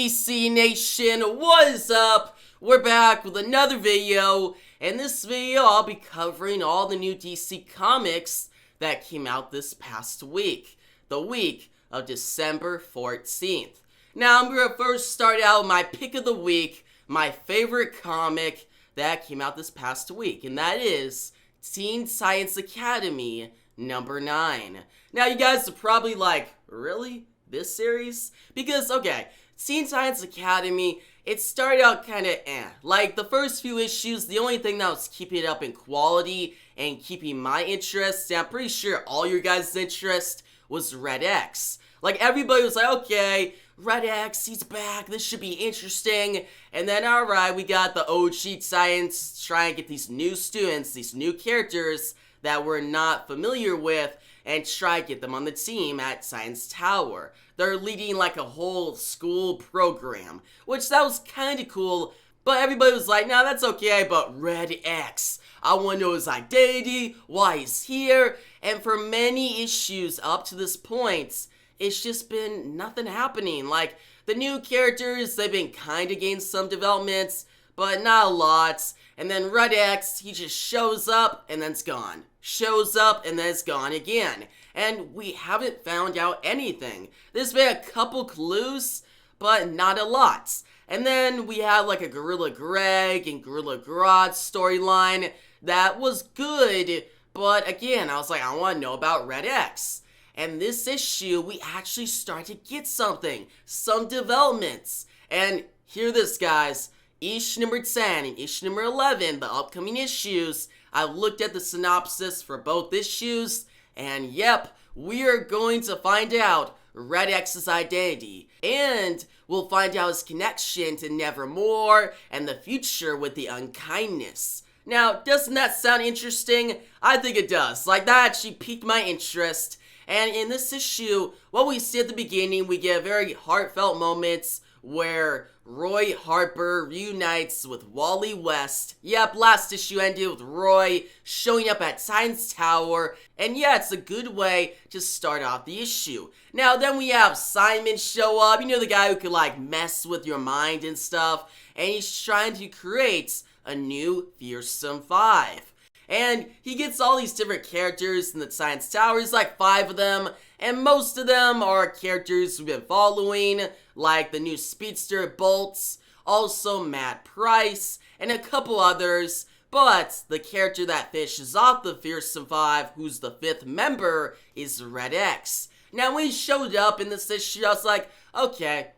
DC Nation, what is up? We're back with another video. In this video, I'll be covering all the new DC comics that came out this past week. The week of December 14th. Now, I'm going to first start out with my pick of the week, my favorite comic that came out this past week, and that is Teen Science Academy number 9. Now, you guys are probably like, really? This series? Because, okay, Teen Science Academy, it started out kinda Like, the first few issues, the only thing that was keeping it up in quality and keeping my interest, and I'm pretty sure all your guys' interest, was Red X. Like, everybody was like, okay, Red X, he's back, this should be interesting. And then, alright, we got the OG Science trying to get these new students, these new characters that we're not familiar with, and try to get them on the team at Science Tower. They're leading like a whole school program, which that was kind of cool, but everybody was like, nah, that's okay, but Red X, I want to know his identity, why he's here, and for many issues up to this point, it's just been nothing happening. Like, the new characters, they've been kind of getting some developments, but not a lot. And then Red X, he just shows up and then it's gone. Shows up and then it's gone again. And we haven't found out anything. There's been a couple clues, but not a lot. And then we had like a Gorilla Greg and Gorilla Grodd storyline that was good, but again, I was like, I want to know about Red X. And this issue, we actually start to get something, some developments. And hear this, guys. Issue number 10 and issue number 11, the upcoming issues, I looked at the synopsis for both issues, and yep, we are going to find out Red X's identity, and we'll find out his connection to Nevermore and the future with the unkindness. Now, doesn't that sound interesting? I think it does. Like, that actually piqued my interest, and in this issue, what we see at the beginning, we get very heartfelt moments where Roy Harper reunites with Wally West. Yep, last issue ended with Roy showing up at Science Tower, and yeah, it's a good way to start off the issue. Now, then we have Simon show up, you know, the guy who could like mess with your mind and stuff, and he's trying to create a new Fearsome 5. And he gets all these different characters in the Science Tower. There's like 5 of them, and most of them are characters we've been following, like the new Speedster Bolts, also Matt Price, and a couple others. But the character that finishes off the Fearsome 5, who's the 5th member, is Red X. Now, when he showed up in this issue, I was like, okay,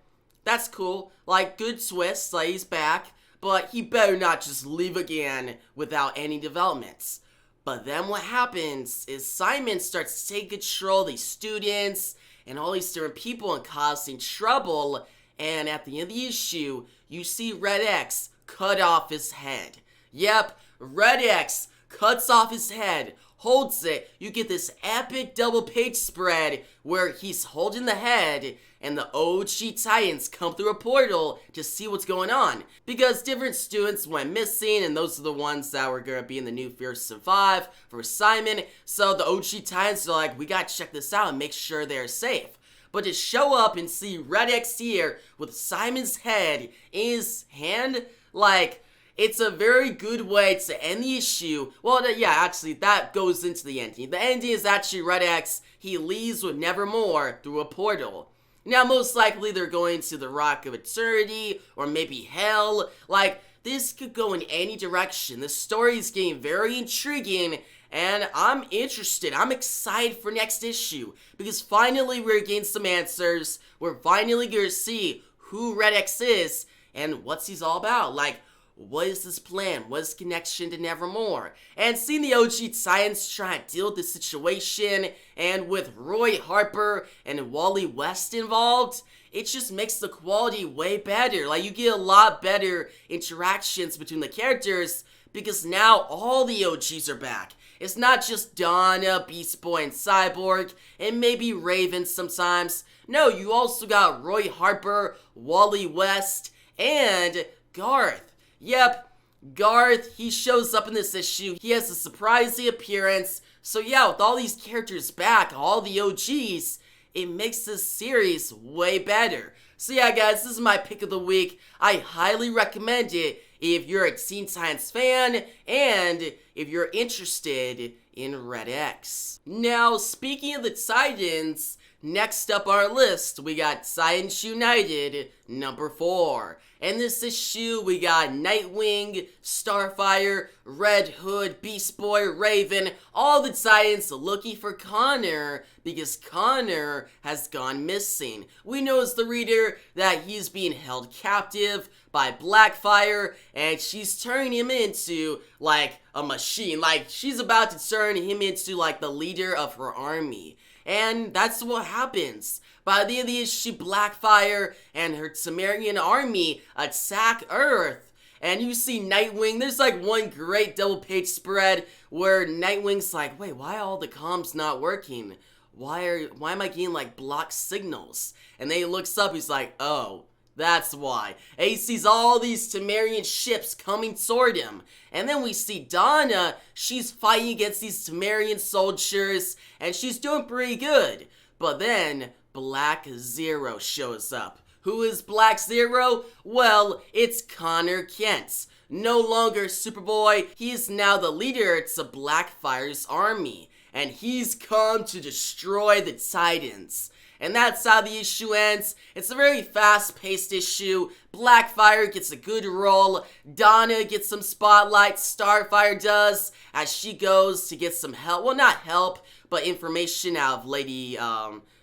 that's cool. Like, good twist, like he's back. But he better not just leave again without any developments. But then what happens is Simon starts to take control of these students and all these different people and causing trouble. And at the end of the issue, you see Red X cut off his head. Yep, Red X cuts off his head, holds it. You get this epic double page spread where he's holding the head and the OG Titans come through a portal to see what's going on. Because different students went missing, and those are the ones that were going to be in the new Fearsome 5 for Simon. So the OG Titans are like, we gotta check this out and make sure they're safe. But to show up and see Red X here with Simon's head in his hand, like, it's a very good way to end the issue. Well, yeah, actually, that goes into the ending. The ending is actually Red X, he leaves with Nevermore through a portal. Now, most likely they're going to the Rock of Eternity, or maybe Hell. Like, this could go in any direction. The story is getting very intriguing, and I'm interested. I'm excited for next issue, because finally we're getting some answers. We're finally going to see who Red X is, and what's he's all about. Like, what is his plan? What is his connection to Nevermore? And seeing the OG Science try to deal with the situation, and with Roy Harper and Wally West involved, it just makes the quality way better. Like, you get a lot better interactions between the characters, because now all the OGs are back. It's not just Donna, Beast Boy, and Cyborg, and maybe Raven sometimes. No, you also got Roy Harper, Wally West, and Garth. Yep, Garth, he shows up in this issue. He has a surprising appearance. So yeah, with all these characters back, all the OGs, it makes this series way better. So yeah, guys, this is my pick of the week. I highly recommend it if you're a Teen Titans fan and if you're interested in Red X. Now, speaking of the Titans, next up on our list, we got Titans United number 4. In this issue, we got Nightwing, Starfire, Red Hood, Beast Boy, Raven, all the Titans looking for Connor because Connor has gone missing. We know as the reader that he's being held captive by Blackfire, and she's turning him into, like, a machine. Like, she's about to turn him into, like, the leader of her army. And that's what happens. By the end of the issue, Blackfire and her Cimmerian army attack Earth. And you see Nightwing, there's like one great double page spread where Nightwing's like, wait, why are all the comms not working? Why am I getting like blocked signals? And then he looks up, he's like, oh, that's why. And he sees all these Cimmerian ships coming toward him. And then we see Donna, she's fighting against these Cimmerian soldiers, and she's doing pretty good. But then Black Zero shows up. Who is Black Zero? Well, it's Connor Kent. No longer Superboy, he is now the leader to Blackfire's army. And he's come to destroy the Titans. And that's how the issue ends. It's a very fast-paced issue. Blackfire gets a good role. Donna gets some spotlight. Starfire does, as she goes to get some help. Well, not help, but information out of Lady,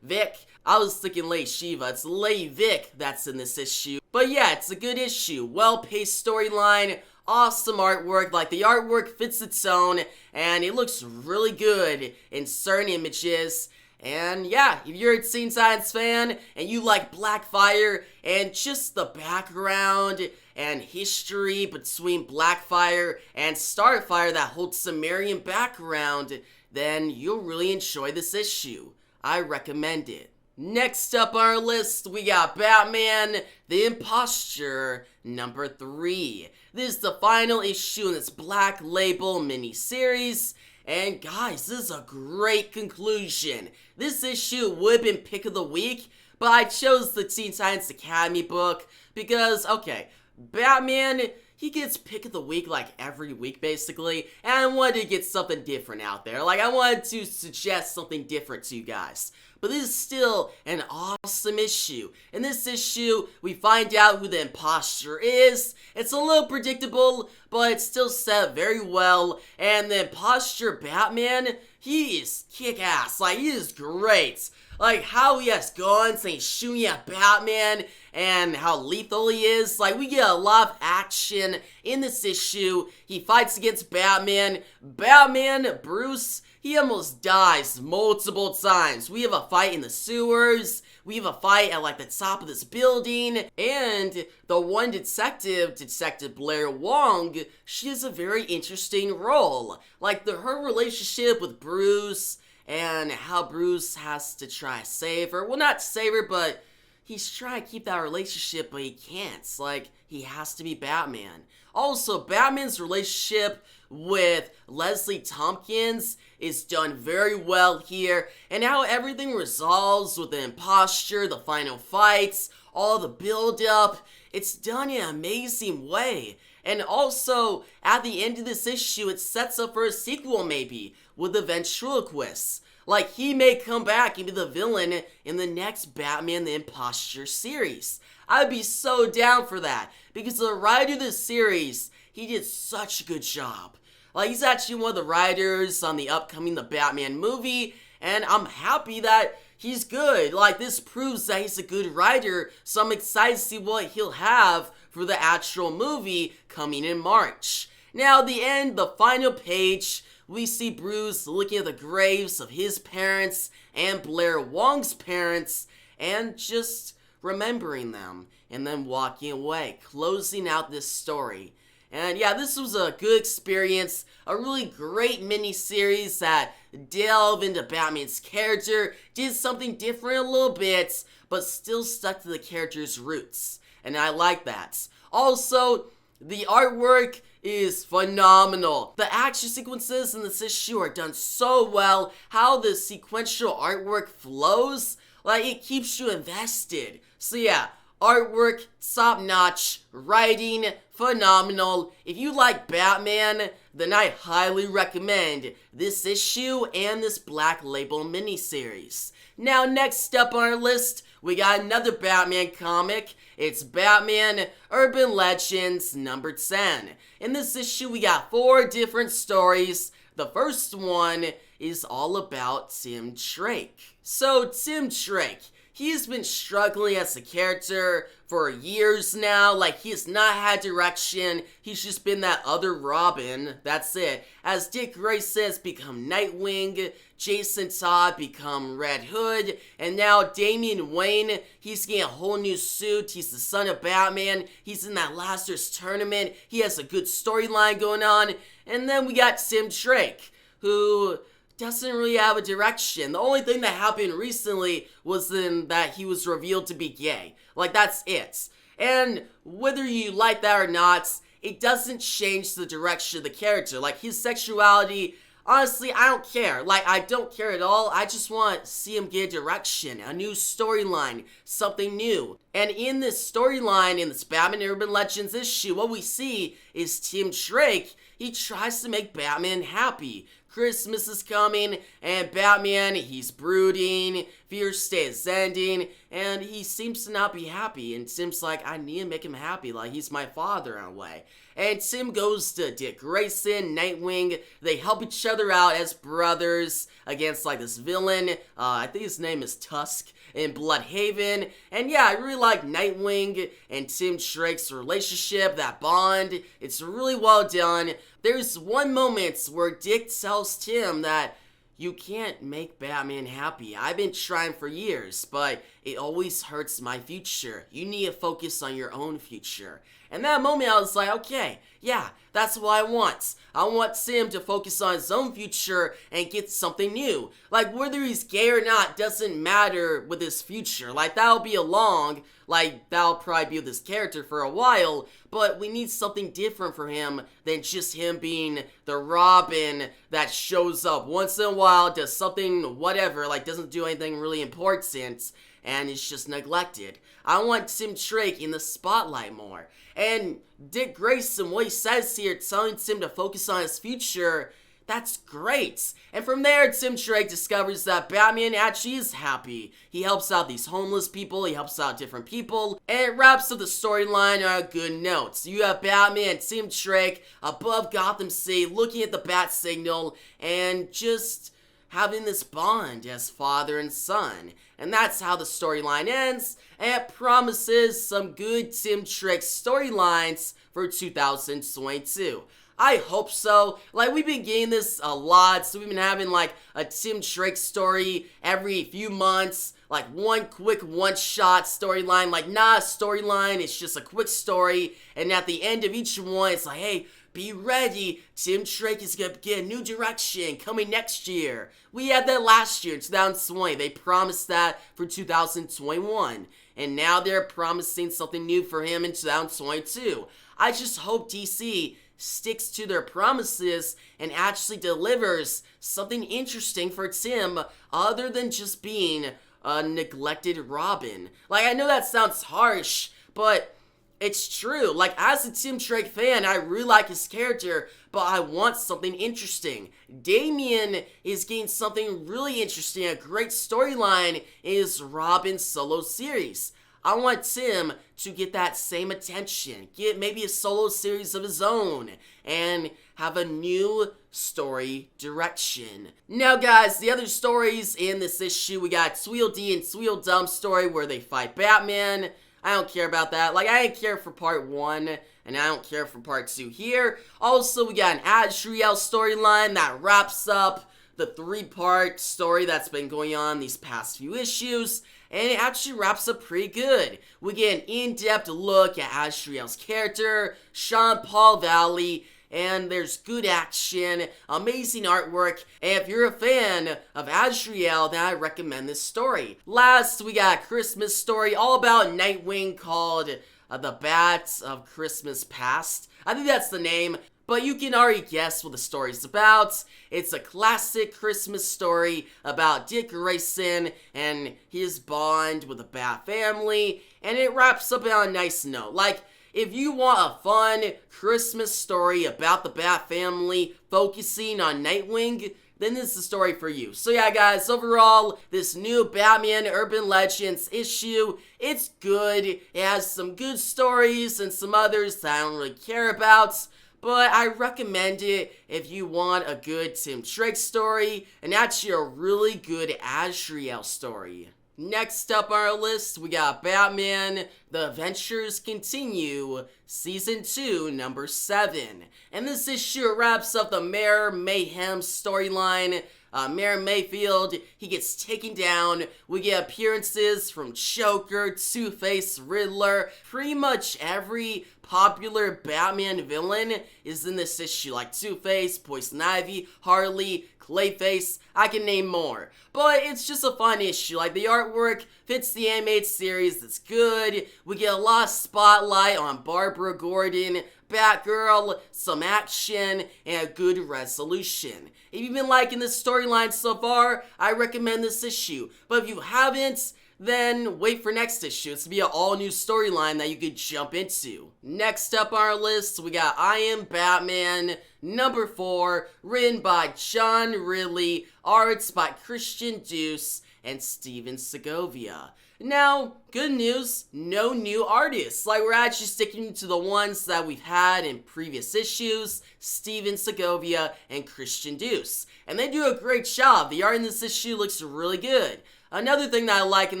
Vic. I was thinking Lady Shiva. It's Lady Vic that's in this issue. But yeah, it's a good issue. Well-paced storyline. Awesome artwork. Like, the artwork fits its own, and it looks really good in certain images. And yeah, if you're a Teen Titans fan and you like Blackfire and just the background and history between Blackfire and Starfire, that whole Cimmerian background, then you'll really enjoy this issue. I recommend it. Next up on our list, we got Batman, the Imposter, number 3. This is the final issue in this Black Label miniseries. And guys, this is a great conclusion. This issue would have been pick of the week, but I chose the Teen Titans Academy book because, okay, Batman, he gets pick of the week like every week basically, and I wanted to get something different out there. Like, I wanted to suggest something different to you guys. But this is still an awesome issue. In this issue, we find out who the imposter is. It's a little predictable, but it's still set very well. And the imposter Batman, he is kick-ass. Like, he is great. Like, how he has guns and he's shooting at Batman and how lethal he is. Like, we get a lot of action in this issue. He fights against Batman. Bruce, he almost dies multiple times. We have a fight in the sewers. We have a fight at like the top of this building. And the one detective, Detective Blair Wong, she has a very interesting role. Like her relationship with Bruce and how Bruce has to try to save her. Well, not save her, but he's trying to keep that relationship, but he can't. Like, he has to be Batman. Also, Batman's relationship with Leslie Tompkins is done very well here, and how everything resolves with the imposter, the final fights, all the build-up, it's done in an amazing way. And also, at the end of this issue, it sets up for a sequel maybe, with the ventriloquist. Like, he may come back and be the villain in the next Batman the Imposter series. I'd be so down for that, because the writer of this series, he did such a good job. Like, he's actually one of the writers on the upcoming The Batman movie, and I'm happy that he's good. Like, this proves that he's a good writer, so I'm excited to see what he'll have for the actual movie coming in March. Now, at the end, the final page, we see Bruce looking at the graves of his parents and Blair Wong's parents, and just remembering them, and then walking away, closing out this story. And yeah, this was a good experience, a really great mini-series that delved into Batman's character, did something different a little bit, but still stuck to the character's roots. And I like that. Also, the artwork is phenomenal. The action sequences in this issue are done so well. How the sequential artwork flows, like, it keeps you invested. So yeah, Artwork, top-notch. Writing, phenomenal. If you like Batman, then I highly recommend this issue and this Black Label miniseries. Now, next up on our list, we got another Batman comic. It's Batman Urban Legends number 10. In this issue, we got 4 different stories. The first one is all about Tim Drake. So, Tim Drake, he's been struggling as a character for years now. Like, he has not had direction. He's just been that other Robin. That's it. As Dick Grayson has become Nightwing, Jason Todd become Red Hood, and now Damian Wayne, he's getting a whole new suit. He's the son of Batman. He's in that Lazarus tournament. He has a good storyline going on. And then we got Tim Drake, who doesn't really have a direction. The only thing that happened recently was then that he was revealed to be gay. Like, that's it. And whether you like that or not, it doesn't change the direction of the character. Like, his sexuality, honestly, I don't care. Like, I don't care at all. I just want to see him get a direction, a new storyline, something new. And in this storyline, in this Batman Urban Legends issue, what we see is Tim Drake. He tries to make Batman happy. Christmas is coming, and Batman, he's brooding, Fear's Day is ending, and he seems to not be happy, and Tim's like, I need to make him happy, like, he's my father in a way. And Tim goes to Dick Grayson, Nightwing, they help each other out as brothers against, like, this villain, I think his name is Tusk, in Bloodhaven, and yeah, I really like Nightwing and Tim Drake's relationship, that bond, it's really well done. There's one moment where Dick tells Tim that you can't make Batman happy. I've been trying for years, but it always hurts my future. You need to focus on your own future. And that moment I was like, okay, yeah, that's what I want. I want Tim to focus on his own future and get something new. Like, whether he's gay or not doesn't matter with his future. Like, that'll be that'll probably be with his character for a while, but we need something different for him than just him being the Robin that shows up once in a while, does something, whatever, like, doesn't do anything really important, and is just neglected. I want Tim Drake in the spotlight more. And Dick Grayson, what he says here, telling Tim to focus on his future, that's great. And from there, Tim Drake discovers that Batman actually is happy. He helps out these homeless people, he helps out different people, and it wraps up the storyline on a good note. You have Batman and Tim Drake above Gotham City looking at the bat signal and just having this bond as father and son. And that's how the storyline ends, and it promises some good Tim Drake storylines for 2022. I hope so. Like, we've been getting this a lot, so we've been having, like, a Tim Drake story every few months, like, one quick one-shot storyline, like, not a storyline, it's just a quick story, and at the end of each one, it's like, hey, be ready, Tim Drake is gonna get a new direction coming next year. We had that last year, 2020. They promised that for 2021. And now they're promising something new for him in 2022. I just hope DC sticks to their promises and actually delivers something interesting for Tim other than just being a neglected Robin. Like, I know that sounds harsh, but it's true. Like, as a Tim Drake fan, I really like his character, but I want something interesting. Damian is getting something really interesting, a great storyline in his Robin solo series. I want Tim to get that same attention, get maybe a solo series of his own, and have a new story direction. Now guys, the other stories in this issue, we got Tweedledee and Tweedledum story where they fight Batman. I don't care about that. Like, I didn't care for part 1, and I don't care for part 2 here. Also, we got an Azrael storyline that wraps up the 3-part story that's been going on these past few issues, and it actually wraps up pretty good. We get an in-depth look at Azrael's character, Sean Paul Valley, and there's good action, amazing artwork, and if you're a fan of Azrael, then I recommend this story. Last, we got a Christmas story all about Nightwing called The Bats of Christmas Past. I think that's the name. but you can already guess what the story's about. It's a classic Christmas story about Dick Grayson and his bond with the Bat family, and it wraps up on a nice note. Like, if you want a fun Christmas story about the Bat family focusing on Nightwing, then this is the story for you. So yeah, guys, overall, this new Batman Urban Legends issue, it's good. It has some good stories and some others that I don't really care about, but I recommend it if you want a good Tim Drake story and actually a really good Azrael story. Next up on our list, we got Batman, The Adventures Continue, Season 2, number 7. And this issue wraps up the Mayor Mayhem storyline. Mayor Mayfield, he gets taken down. We get appearances from Joker, Two-Face, Riddler. Pretty much every popular Batman villain is in this issue, like Two-Face, Poison Ivy, Harley, Clayface, I can name more. But it's just a fun issue. Like, the artwork fits the animated series, it's good. We get a lot of spotlight on Barbara Gordon, Batgirl, some action, and a good resolution. If you've been liking this storyline so far, I recommend this issue. But if you haven't, then wait for next issue. It's to be an all-new storyline that you could jump into. Next up on our list, we got I Am Batman, number 4, written by John Ridley, arts by Christian Deuce and Steven Segovia. Now, good news, no new artists. Like, we're actually sticking to the ones that we've had in previous issues, Steven Segovia and Christian Deuce. And they do a great job. The art in this issue looks really good. Another thing that I like in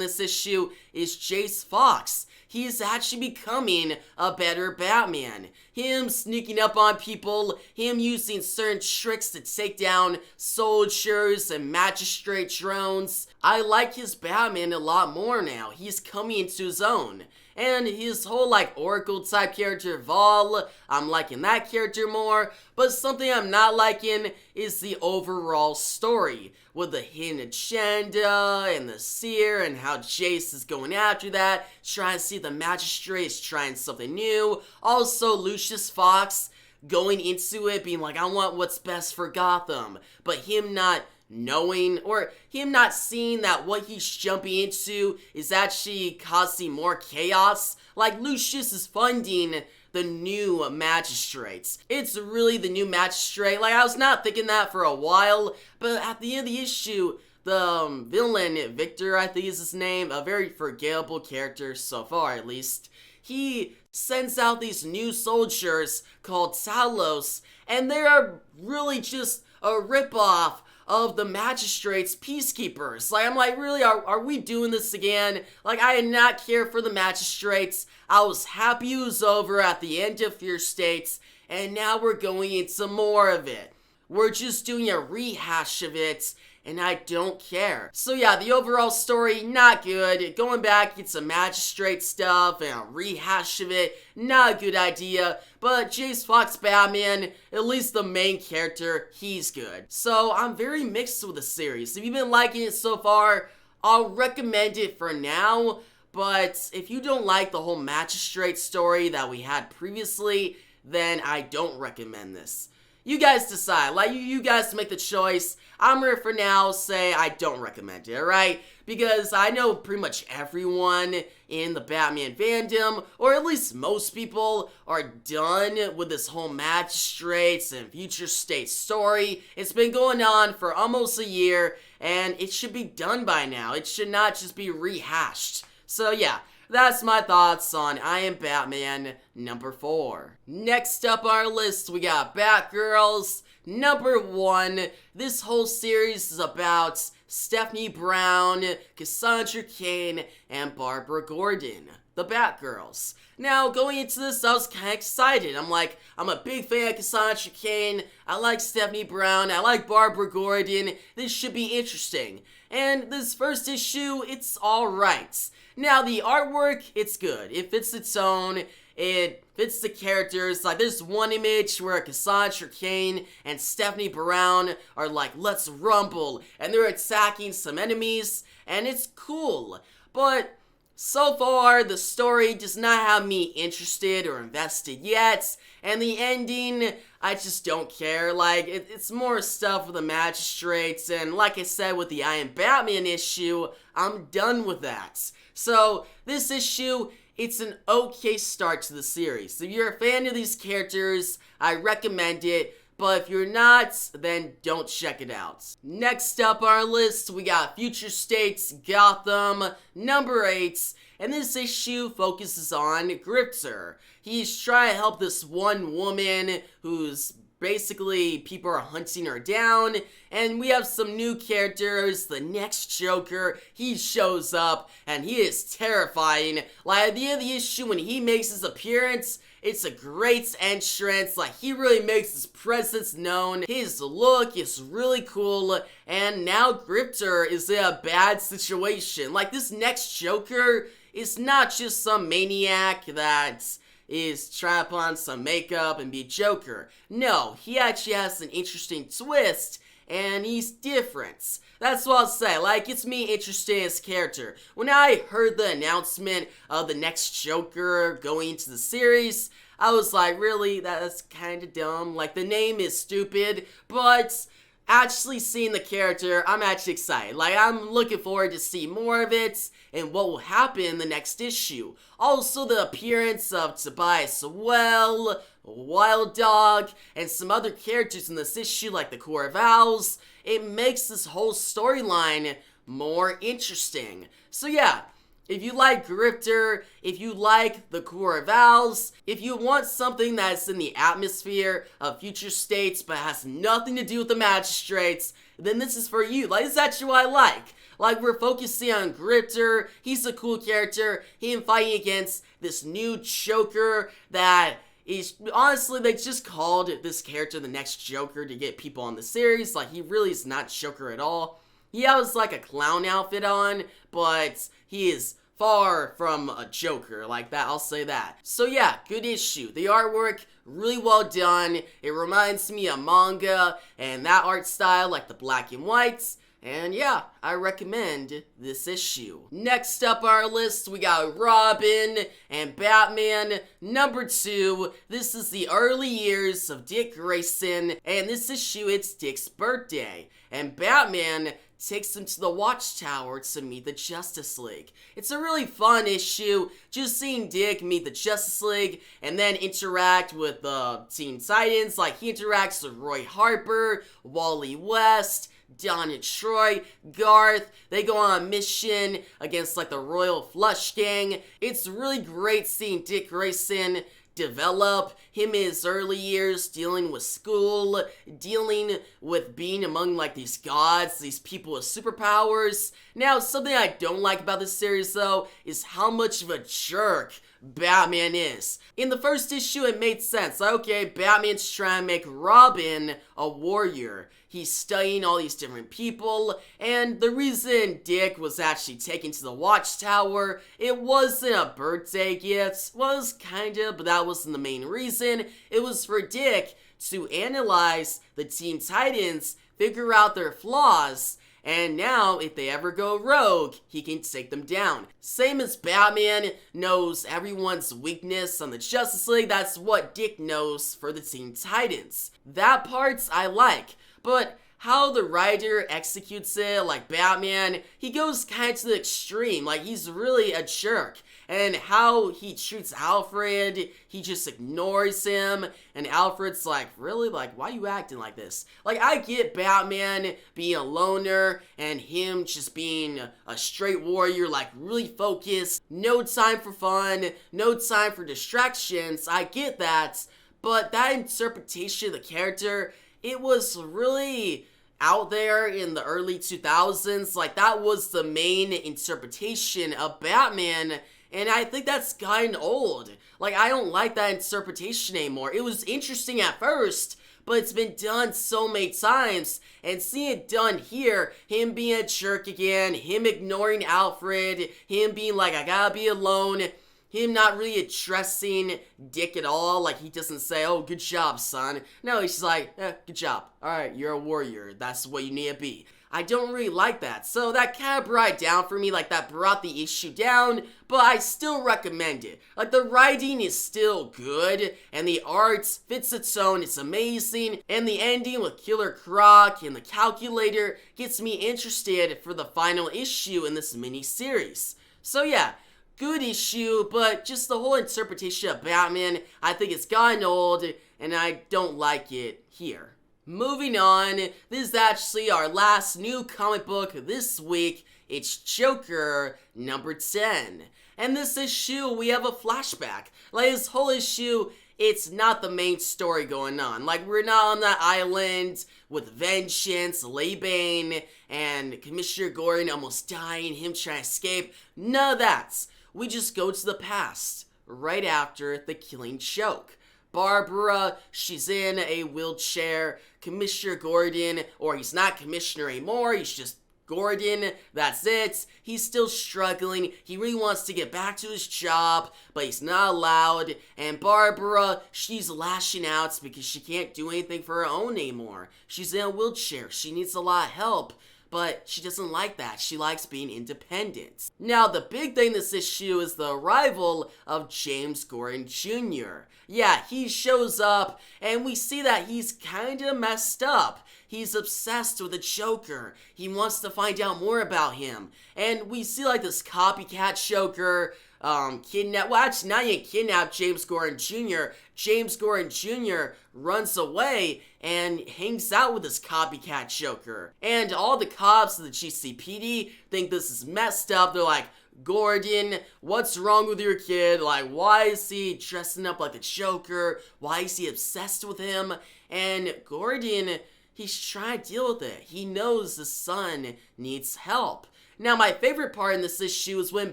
this issue is Jace Fox. He's actually becoming a better Batman. Him sneaking up on people, him using certain tricks to take down soldiers and magistrate drones. I like his Batman a lot more now. He's coming into his own. And his whole, like, Oracle type character, Vol, I'm liking that character more. But something I'm not liking is the overall story, with the hidden agenda and the seer and how Jace is going after that, trying to see the magistrates, trying something new. Also, Lucius Fox going into it being like, I want what's best for Gotham, but him not knowing, or him not seeing that what he's jumping into is actually causing more chaos. Like, Lucius is funding the new magistrates. It's really the new magistrate. Like, I was not thinking that for a while, but at the end of the issue, the villain, Victor, I think is his name, a very forgettable character so far at least, he sends out these new soldiers called Talos, and they are really just a ripoff of the magistrates' peacekeepers. Like, I'm like, really, are we doing this again? Like, I did not care for the magistrates. I was happy it was over at the end of Fear States, and now we're going into more of it. We're just doing a rehash of it, and I don't care. So yeah, the overall story, not good. Going back, it's some magistrate stuff and a rehash of it, not a good idea. But Jace Fox Batman, at least the main character, he's good. So I'm very mixed with the series. If you've been liking it so far, I'll recommend it for now. But if you don't like the whole magistrate story that we had previously, then I don't recommend this. You guys decide. Like, you guys make the choice. I'm here for now say I don't recommend it, alright? Because I know pretty much everyone in the Batman fandom, or at least most people, are done with this whole magistrates and future state story. It's been going on for almost a year, and it should be done by now. It should not just be rehashed. So yeah, that's my thoughts on I Am Batman, number 4. Next up on our list, we got Batgirls, number 1. This whole series is about Stephanie Brown, Cassandra Cain, and Barbara Gordon, the Batgirls. Now, going into this, I was kind of excited. I'm a big fan of Cassandra Cain. I like Stephanie Brown. I like Barbara Gordon. This should be interesting. And this first issue, it's alright. Now, the artwork, it's good. It fits its own. It fits the characters. Like, there's one image where Cassandra Cain and Stephanie Brown are like, let's rumble. And they're attacking some enemies. And it's cool. But So far, the story does not have me interested or invested yet, and the ending, I just don't care. Like, it's more stuff with the magistrates, and like I said with the I Am Batman issue, I'm done with that. So, this issue, it's an okay start to the series. If you're a fan of these characters, I recommend it. But if you're not, then don't check it out. Next up on our list, we got Future State's Gotham, number 8, and this issue focuses on Grifter. He's trying to help this one woman who's basically people are hunting her down, and we have some new characters. The next Joker, he shows up, and he is terrifying. Like, at the end of the issue, when he makes his appearance, it's a great entrance. Like, he really makes his presence known. His look is really cool, and now Grifter is in a bad situation. Like, this next Joker is not just some maniac that is trying to put on some makeup and be Joker. No, he actually has an interesting twist, and he's different. That's what I'll say. Like, it's me interested in his character. When I heard the announcement of the next Joker going into the series, I was like, really? That's kind of dumb. Like, the name is stupid, but actually seeing the character, I'm actually excited. Like, I'm looking forward to see more of it and what will happen in the next issue. Also, the appearance of Tobias Well, Wild Dog, and some other characters in this issue like the Core of Owls, it makes this whole storyline more interesting. So yeah, if you like Grifter, if you like the Core of Owls, if you want something that's in the atmosphere of Future States but has nothing to do with the magistrates, then this is for you. Like, this is actually what I like. Like, we're focusing on Grifter. He's a cool character. He is fighting against this new Joker that is, honestly, they just called this character the next Joker to get people on the series. Like, he really is not Joker at all. He has, like, a clown outfit on, but he is far from a Joker like that, I'll say that. So yeah, good issue. The artwork, really well done. It reminds me of manga and that art style, like the black and whites. And yeah, I recommend this issue. Next up on our list, we got Robin and Batman, number 2. This is the early years of Dick Grayson, and this issue, it's Dick's birthday. And Batman takes him to the Watchtower to meet the Justice League. It's a really fun issue, just seeing Dick meet the Justice League and then interact with the Teen Titans. Like, he interacts with Roy Harper, Wally West, Donna Troy, Garth. They go on a mission against like the Royal Flush Gang. It's really great seeing Dick Grayson develop him in his early years, dealing with school, dealing with being among like these gods, these people with superpowers. Now, something I don't like about this series though is how much of a jerk Batman is. In the first issue, it made sense. Like, okay, Batman's trying to make Robin a warrior. He's studying all these different people, and the reason Dick was actually taken to the Watchtower, it wasn't a birthday gift. Was kinda, but that wasn't the main reason. It was for Dick to analyze the Teen Titans, figure out their flaws, and now, if they ever go rogue, he can take them down. Same as Batman knows everyone's weakness on the Justice League, that's what Dick knows for the Teen Titans. That part I like, but how the writer executes it, like Batman, he goes kind of to the extreme, like he's really a jerk. And how he treats Alfred, he just ignores him, and Alfred's like, really? Like, why are you acting like this? Like, I get Batman being a loner, and him just being a straight warrior, like, really focused, no time for fun, no time for distractions, I get that, but that interpretation of the character, it was really out there in the early 2000s, like, that was the main interpretation of Batman. And I think that's gotten old. Like, I don't like that interpretation anymore. It was interesting at first, but it's been done so many times. And seeing it done here, him being a jerk again, him ignoring Alfred, him being like, I gotta be alone, him not really addressing Dick at all. Like, he doesn't say, oh, good job, son. No, he's just like, good job. Alright, you're a warrior. That's what you need to be. I don't really like that. So that kind of brought it down for me, like that brought the issue down, but I still recommend it. Like the writing is still good, and the art fits its own, it's amazing, and the ending with Killer Croc and the calculator gets me interested for the final issue in this mini-series. So yeah, good issue, but just the whole interpretation of Batman, I think it's gotten old, and I don't like it here. Moving on, this is actually our last new comic book this week. It's Joker number 10. And this issue, we have a flashback. Like, this whole issue, it's not the main story going on. Like, we're not on that island with Vengeance, Bane, and Commissioner Gordon almost dying, him trying to escape. None of that. We just go to the past, right after the Killing Joke. Barbara, she's in a wheelchair. Commissioner Gordon, or he's not Commissioner anymore, he's just Gordon, that's it. He's still struggling. He really wants to get back to his job, but he's not allowed. And Barbara, she's lashing out because she can't do anything for her own anymore. She's in a wheelchair. She needs a lot of help. But she doesn't like that. She likes being independent. Now, the big thing this issue is the arrival of James Gordon Jr. Yeah, he shows up, and we see that he's kinda messed up. He's obsessed with the Joker. He wants to find out more about him. And we see like this copycat Joker, actually not even kidnap James Gordon Jr. James Gordon Jr. runs away and hangs out with this copycat Joker. And all the cops of the GCPD think this is messed up. They're like, Gordon, what's wrong with your kid? Like, why is he dressing up like a Joker? Why is he obsessed with him? And Gordon, he's trying to deal with it. He knows his son needs help. Now, my favorite part in this issue is when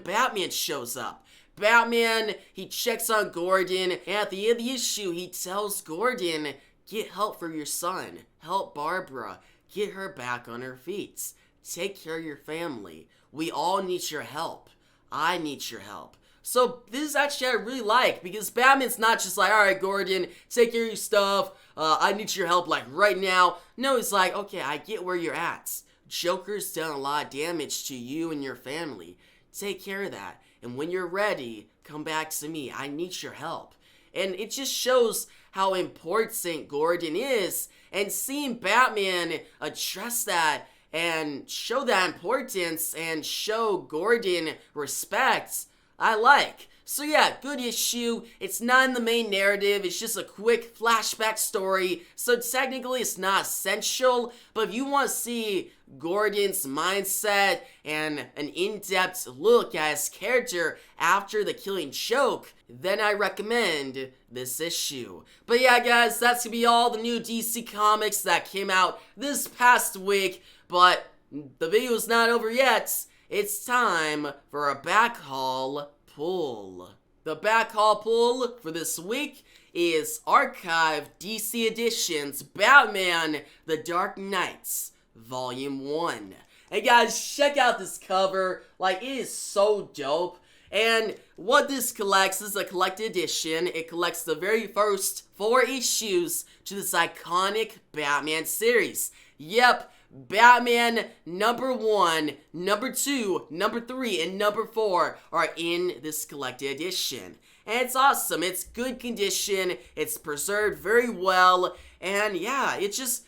Batman shows up. Batman, he checks on Gordon, and at the end of the issue, he tells Gordon, get help for your son. Help Barbara. Get her back on her feet. Take care of your family. We all need your help. I need your help. So this is actually I really like, because Batman's not just like, alright Gordon, take care of your stuff, I need your help like right now. No, he's like, okay, I get where you're at. Joker's done a lot of damage to you and your family. Take care of that. And when you're ready, come back to me. I need your help. And it just shows how important Gordon is. And seeing Batman address that and show that importance and show Gordon respect, I like. So yeah, good issue. It's not in the main narrative, it's just a quick flashback story, so technically it's not essential, but if you want to see Gordon's mindset and an in-depth look at his character after the Killing Joke, then I recommend this issue. But yeah guys, that's gonna be all the new DC Comics that came out this past week, but the video's not over yet. It's time for a back haul pull. The back haul pull for this week is Archive DC Editions Batman The Dark Knights Volume 1. Hey guys, check out this cover. Like, it is so dope. And what this collects is a collected edition. It collects the very first 4 issues to this iconic Batman series. Yep, Batman number 1, number 2, number 3, and number 4 are in this collected edition. And it's awesome. It's good condition. It's preserved very well. And yeah, it just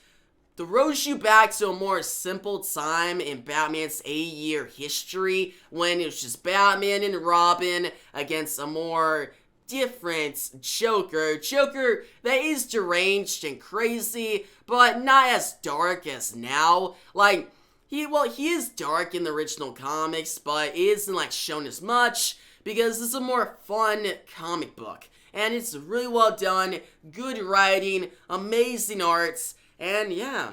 throws you back to a more simple time in Batman's 8-year history when it was just Batman and Robin against a more different Joker. Joker that is deranged and crazy, but not as dark as now. Like, he is dark in the original comics, but it isn't like shown as much because it's a more fun comic book. And it's really well done, good writing, amazing arts, and yeah.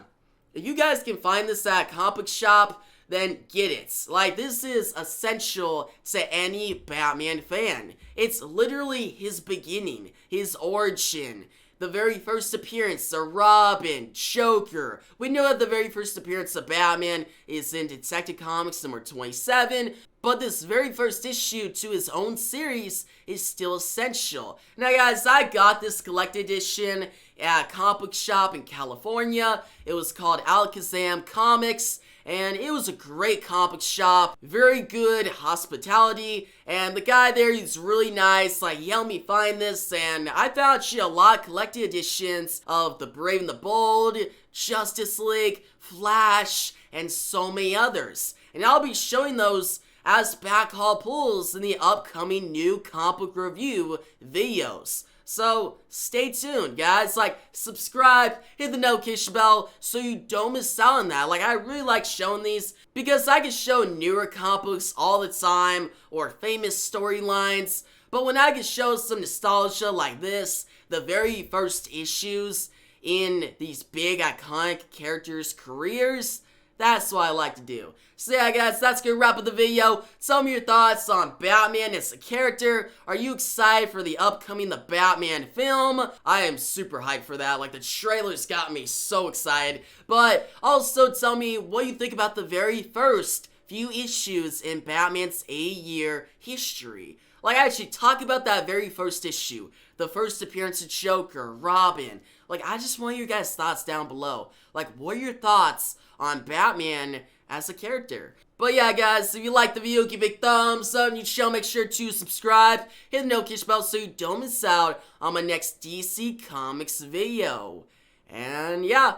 If you guys can find this at a comic book shop, then get it. Like, this is essential to any Batman fan. It's literally his beginning, his origin, the very first appearance of Robin, Joker. We know that the very first appearance of Batman is in Detective Comics number 27, but this very first issue to his own series is still essential. Now guys, I got this collected edition at a comic book shop in California. It was called Alakazam Comics, and it was a great comic shop, very good hospitality, and the guy there, he's really nice, like, he helped me find this, and I found she had a lot of collected editions of The Brave and the Bold, Justice League, Flash, and so many others, and I'll be showing those as backhaul pulls in the upcoming new comic book review videos. So stay tuned, guys. Like, subscribe, hit the notification bell so you don't miss out on that. Like, I really like showing these because I can show newer comic books all the time or famous storylines. But when I can show some nostalgia like this, the very first issues in these big iconic characters' careers, that's what I like to do. So yeah, guys, that's gonna wrap up the video. Tell me your thoughts on Batman as a character. Are you excited for the upcoming The Batman film? I am super hyped for that. Like, the trailers got me so excited. But also tell me what you think about the very first few issues in Batman's 8-year history. Like, I actually talk about that very first issue. The first appearance of Joker, Robin. Like, I just want your guys' thoughts down below. Like, what are your thoughts on Batman as a character? But yeah, guys, if you liked the video, give it a big thumbs up. You should make sure to subscribe, hit the notification bell so you don't miss out on my next DC Comics video. And yeah,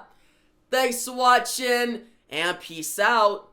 thanks for watching, and peace out.